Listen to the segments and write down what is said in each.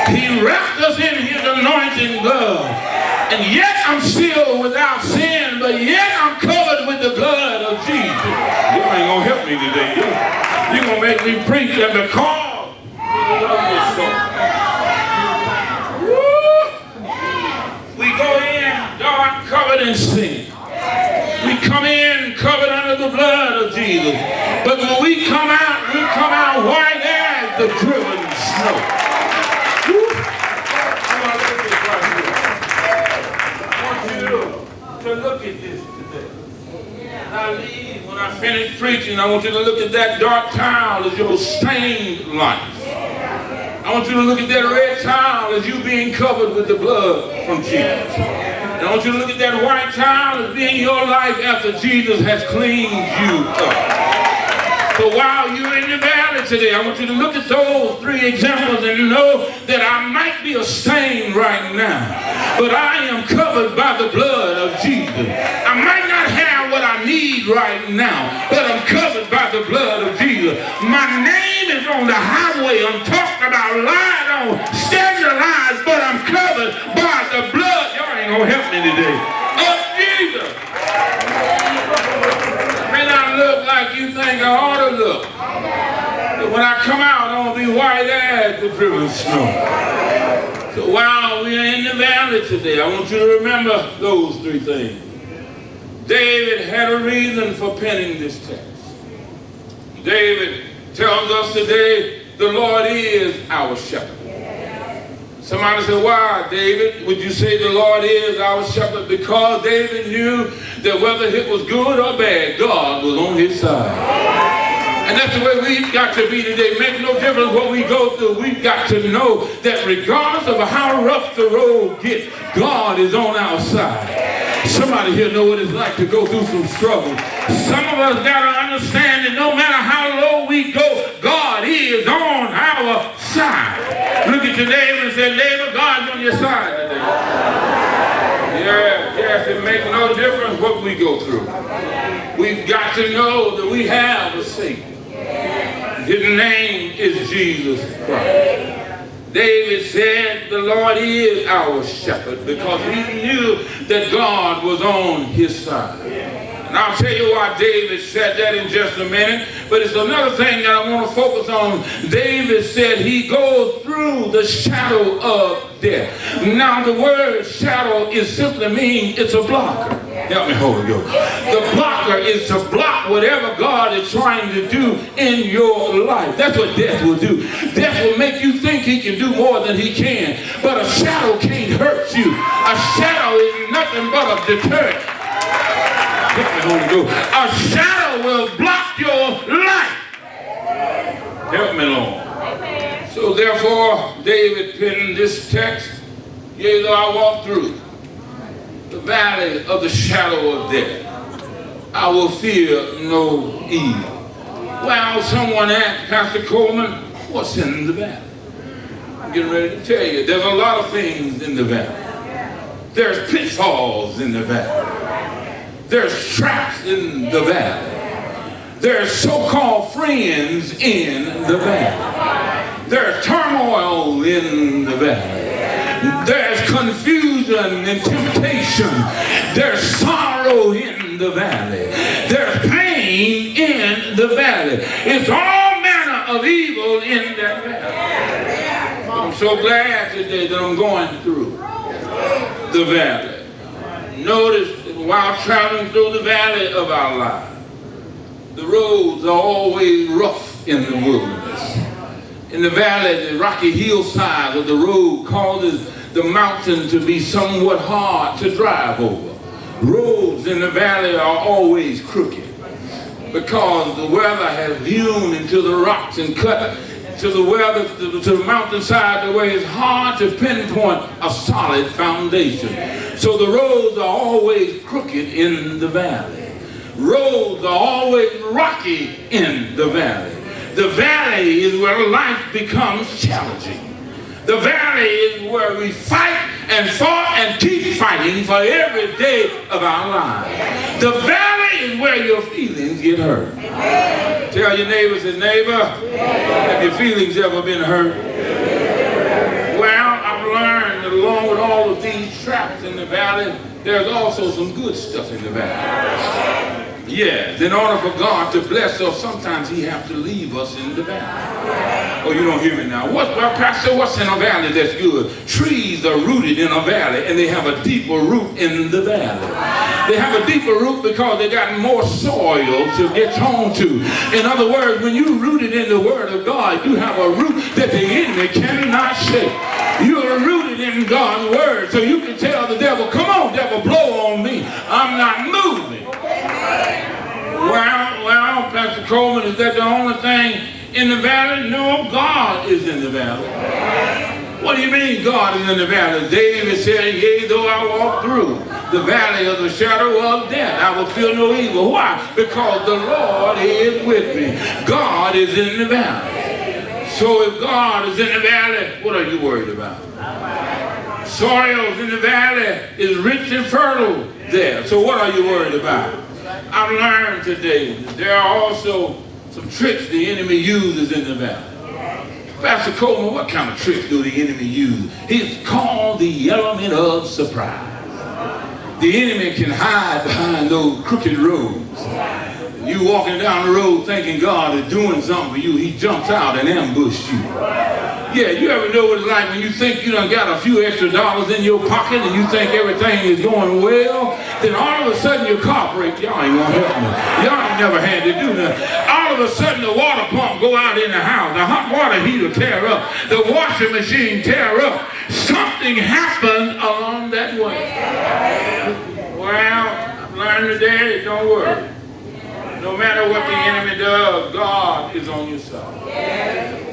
He wrapped us in his anointing blood. And yet I'm still without sin, but yet I'm covered with the blood of Jesus. You ain't gonna help me today. You're gonna make me preach that because we love you so. We go in dark covered in sin. We come in covered under the blood of Jesus. But when we come out white as the driven snow. To look at this today. When I finish preaching, I want you to look at that dark towel as your stained life. I want you to look at that red towel as you being covered with the blood from Jesus. And I want you to look at that white towel as being your life after Jesus has cleaned you up. So while you're in the valley today, I want you to look at those three examples and know that I might be a stain right now, but I am covered by the blood of Jesus. I might not have what I need right now, but I'm covered by the blood of Jesus. My name is on the highway. I'm talking about lying on standardized, but I'm covered by the blood. Y'all ain't gonna help me today. Of Jesus. May not look like you think I ought to look, but when I come out, I'm gonna be white as the driven snow. So while we are in the valley today, I want you to remember those three things. David had a reason for penning this text. David tells us today, the Lord is our shepherd. Somebody said, why, David, would you say the Lord is our shepherd? Because David knew that whether it was good or bad, God was on his side. And that's the way we've got to be today. Make no difference what we go through. We've got to know that regardless of how rough the road gets, God is on our side. Somebody here know what it's like to go through some struggle. Some of us got to understand that no matter how low we go, God is on our side. Look at your neighbor and say, neighbor, God's on your side today. Yes, it makes no difference what we go through. We've got to know that we have a Savior. His name is Jesus Christ. David said the Lord is our shepherd because he knew that God was on his side. And I'll tell you why David said that in just a minute. But it's another thing that I want to focus on. David said he goes through the shadow of death. Now the word shadow is simply mean it's a blocker. Help me, Holy Ghost. The blocker is to block whatever God is trying to do in your life. That's what death will do. Death will make you think he can do more than he can. But a shadow can't hurt you. A shadow is nothing but a deterrent. Help me, Holy Ghost. A shadow will block your life. Help me, Lord. So therefore, David penned this text, yea, though I walk through the valley of the shadow of death, I will fear no evil. Well, someone asked Pastor Coleman, what's in the valley? I'm getting ready to tell you, there's a lot of things in the valley. There's pitfalls in the valley. There's traps in the valley. There's so-called friends in the valley. There's turmoil in the valley. There's confusion and temptation. There's sorrow in the valley. There's pain in the valley. It's all manner of evil in that valley. I'm so glad today that I'm going through the valley. Notice that while traveling through the valley of our lives, the roads are always rough in the wilderness. In the valley, the rocky hillside of the road causes the mountain to be somewhat hard to drive over. Roads in the valley are always crooked because the weather has hewn into the rocks and cut to the mountainside the way it's hard to pinpoint a solid foundation. So the roads are always crooked in the valley. Roads are always rocky in the valley. The valley is where life becomes challenging. The valley is where we fight and fought and keep fighting for every day of our lives. The valley is where your feelings get hurt. Tell your neighbor, say, neighbor, have your feelings ever been hurt? Well, these traps in the valley, there's also some good stuff in the valley. Yes, in order for God to bless us, sometimes he has to leave us in the valley. Oh, you don't hear me now. Well, Pastor, what's in a valley that's good? Trees are rooted in a valley, and they have a deeper root in the valley. They have a deeper root because they got more soil to get home to. In other words, when you're rooted in the Word of God, you have a root that the enemy cannot shake. You are rooted in God's Word, so you can tell the devil, come on, devil, blow on me. I'm not moving. Well, Pastor Coleman, is that the only thing in the valley? No, God is in the valley. What do you mean God is in the valley? David said, yea, though I walk through the valley of the shadow of death, I will feel no evil. Why? Because the Lord is with me. God is in the valley. So if God is in the valley, what are you worried about? Soils in the valley is rich and fertile there. So what are you worried about? I've learned today that there are also some tricks the enemy uses in the valley. Pastor Coleman, what kind of tricks do the enemy use? It's called the element of surprise. The enemy can hide behind those crooked roads. You walking down the road thinking God is doing something for you, he jumps out and ambushes you. Yeah, you ever know what it's like when you think you done got a few extra dollars in your pocket and you think everything is going well, then all of a sudden your car breaks. Y'all ain't gonna help me. Y'all ain't never had to do nothing. All of a sudden the water pump go out in the house, the hot water heater tear up, the washing machine tear up. Something happened along that way. Well, I've learned today, don't worry. No matter what the enemy does, God is on your side.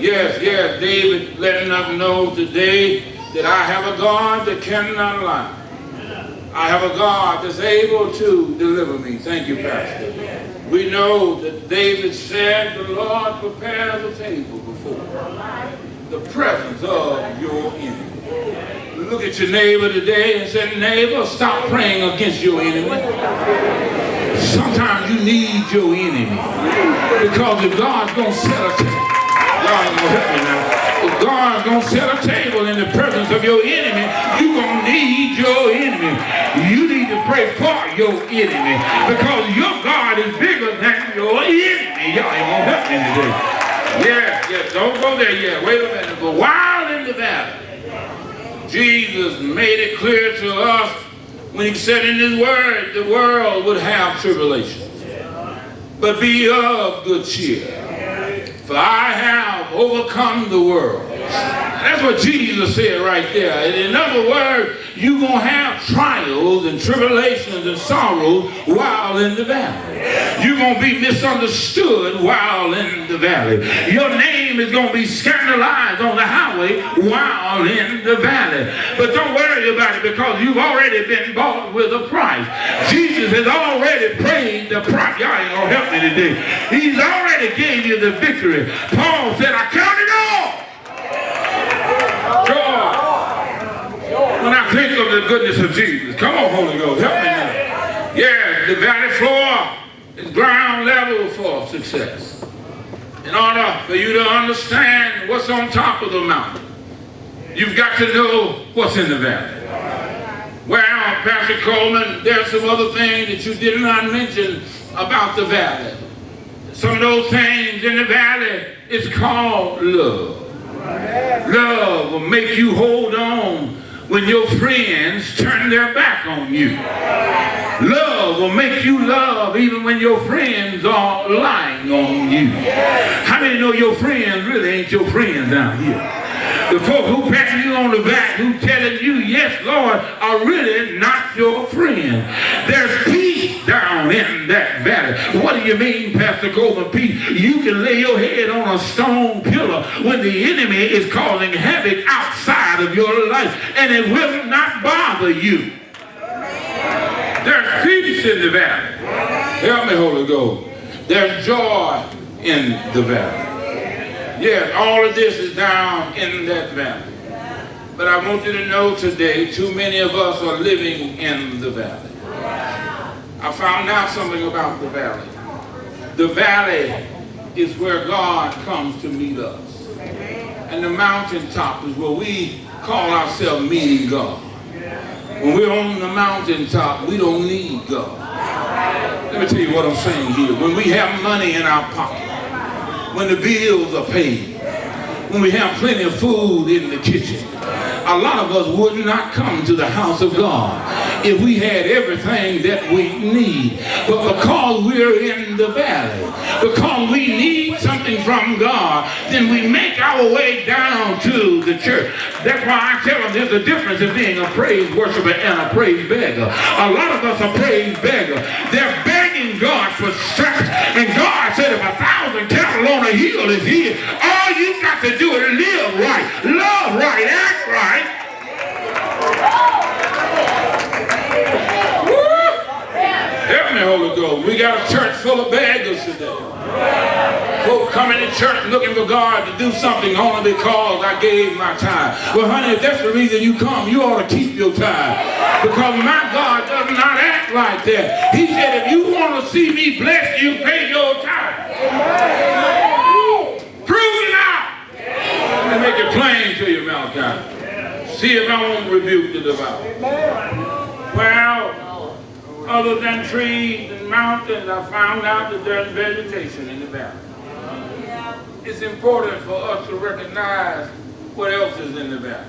Yes, David letting us know today that I have a God that cannot lie. I have a God that's able to deliver me. Thank you, Pastor. We know that David said, the Lord prepares a table before the presence of your enemy. Look at your neighbor today and say, neighbor, stop praying against your enemy. Sometimes you need your enemy. Because if God's going to set a table, God ain't going to help me now. If God's going to set a table in the presence of your enemy, you're going to need your enemy. You need to pray for your enemy. Because your God is bigger than your enemy. Y'all ain't going to help me today. Yeah, don't go there yet. Wait a minute. But while in the valley, Jesus made it clear to us when he said in his word, the world would have tribulations. But be of good cheer, for I have overcome the world. That's what Jesus said right there. And in other words, you're going to have trials and tribulations and sorrows while in the valley. You're going to be misunderstood while in the valley. Your name is going to be scandalized on the highway while in the valley. But don't worry about it because you've already been bought with a price. Jesus has already paid the price. Y'all ain't going to help me today. He's already gave you the victory. Paul said, I count it all joy when I think of the goodness of Jesus. Come on, Holy Ghost, help me now. Yeah, the valley floor is ground level for success. In order for you to understand what's on top of the mountain, you've got to know what's in the valley. Well, Pastor Coleman, there's some other things that you did not mention about the valley. Some of those things in the valley is called love. Love will make you hold on when your friends turn their back on you. Love will make you love even when your friends are lying on you. How many know your friends really ain't your friends down here? The folk who patting you on the back, who telling you, yes, Lord, are really not your friend. There's peace down in that valley. What do you mean, Pastor Coleman, peace? You can lay your head on a stone pillar when the enemy is causing havoc outside of your life, and it will not bother you. There's peace in the valley. Help me, Holy Ghost. There's joy in the valley. Yes, all of this is down in that valley. But I want you to know today, too many of us are living in the valley. I found out something about the valley. The valley is where God comes to meet us. And the mountaintop is where we call ourselves meeting God. When we're on the mountaintop, we don't need God. Let me tell you what I'm saying here. When we have money in our pocket, when the bills are paid, when we have plenty of food in the kitchen, a lot of us would not come to the house of God if we had everything that we need. But because we're in the valley, because we need something from God, then we make our way down to the church. That's why I tell them there's a difference in being a praise worshiper and a praise beggar. A lot of us are praise beggar. They're begging God for strength. And God said, if 1,000 cattle on a hill is here, all you got to do is live right, love right, act right. Help me, Holy Ghost. We got a church full of beggars today. Folk coming to church looking for God to do something only because I gave my tithe. Well, honey, if that's the reason you come, you ought to keep your tithe. Because my God does not act like that. He said, if you want to see me bless you, pay your tithe. Prove it out. Let me make it plain to you, Malachi. See if I won't rebuke the devourer. Well, other than trees and mountains, I found out that there's vegetation in the valley. It's important for us to recognize what else is in the valley.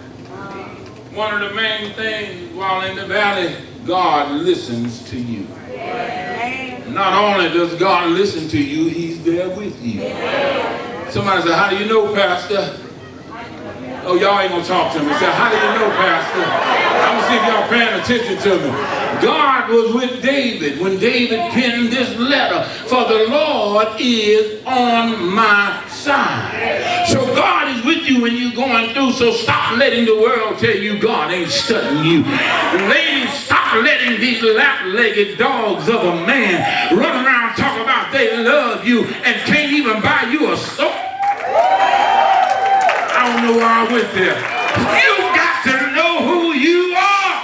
One of the main things while in the valley, God listens to you. Not only does God listen to you, He's there with you. Somebody said, how do you know, Pastor? Oh, y'all ain't gonna talk to me. Say, how do you know, Pastor? I'm gonna see if y'all paying attention to me. God was with David when David penned this letter, for the Lord is on my side. So God is with you when you're going through, so stop letting the world tell you God ain't studying you. Ladies, stop letting these lap-legged dogs of a man run around talking about they love you and can't even buy you a soap. I don't know why I went there. You got to know who you are.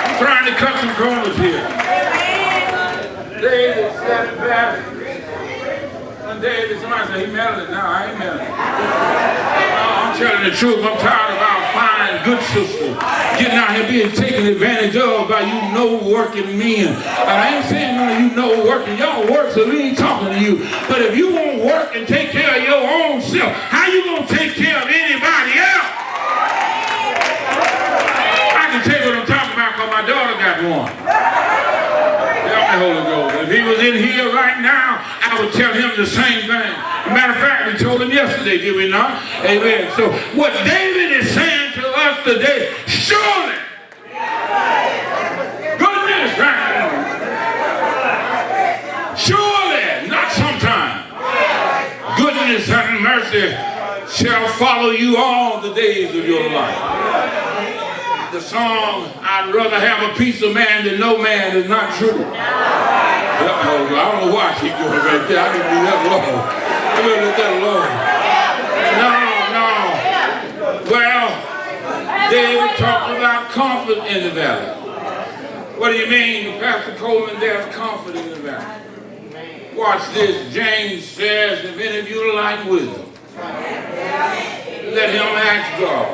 I'm trying to cut some corners here. David said it best. When David, somebody said he melted. No, I ain't melted. I'm telling the truth. I'm tired of our fine, good sisters getting out here being taken advantage of by you no-working men. And I ain't saying none of you no-working. Y'all work, so we ain't talking to you. But if you won't work and take care of your own self, how you gonna take care of anybody else? I can tell you what I'm talking about because my daughter got one. Help me, Holy Ghost. If he was in here right now, I would tell him the same thing. As a matter of fact, we told him yesterday, did we not? Amen. So what David is saying to us today, surely, goodness, right? Surely, not sometime, goodness and mercy shall follow you all the days of your life. The song, I'd rather have a piece of man than no man, is not true. I don't know why I keep going right there. I can do that alone. I'm going to let that alone. No. Well, David talked about comfort in the valley. What do you mean, Pastor Coleman, there's comfort in the valley? Watch this. James says, if any of you like wisdom, let him ask God.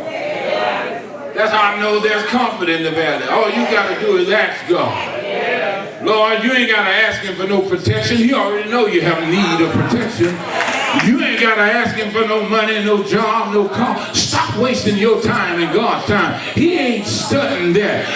That's how I know there's comfort in the valley. All you got to do is ask God. Lord, you ain't got to ask him for no protection. He already know you have need of protection. You ain't got to ask him for no money, no job, no car. Stop wasting your time and God's time. He ain't studying that.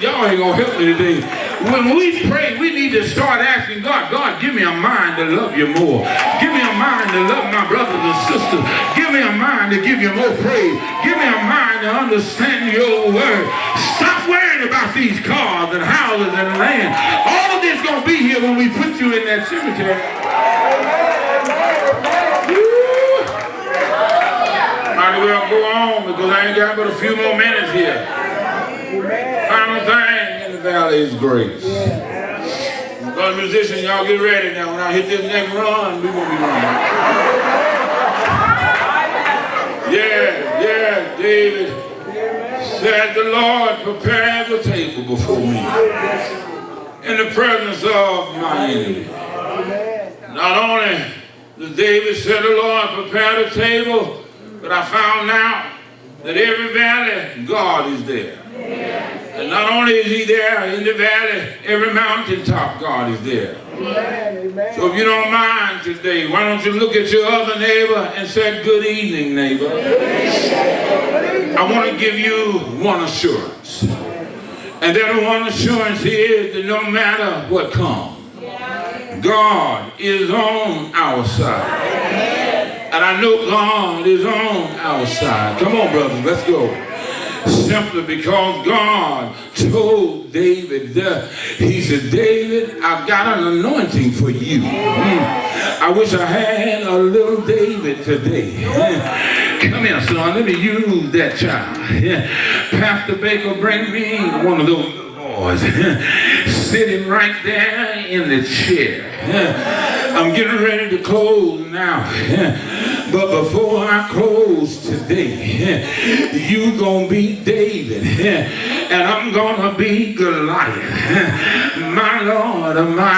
Y'all ain't going to help me today. When we pray, we need to start asking God, God, give me a mind to love you more. Give me a mind to love my brothers and sisters. Give me a mind to give you more praise. Give me a mind to understand your word. Stop worrying about these cars and houses and land. All of this going to be here when we put you in that cemetery. Might as well go on because I ain't got but a few more minutes here. Final thing in the valley is grace. Because musicians, y'all get ready now. When I hit this next run, we won't be running. Yeah, David said, the Lord prepared the table before me in the presence of my enemy. Not only does David say the Lord prepared a table, But I found out that every valley, God is there. And not only is he there in the valley, every mountaintop, God is there. So if you don't mind today, why don't you look at your other neighbor and say, good evening, neighbor. I want to give you one assurance. And that one assurance is that no matter what comes, God is on our side. And I know God is on our side. Come on, brothers, let's go. Simply because God told David, he said, David, I've got an anointing for you. I wish I had a little David today. Come here, son, let me use that child. Pastor Baker, bring me one of those little boys. Sitting right there in the chair. I'm getting ready to close now. But before I close today, you gonna be David, and I'm gonna be Goliath. My Lord, my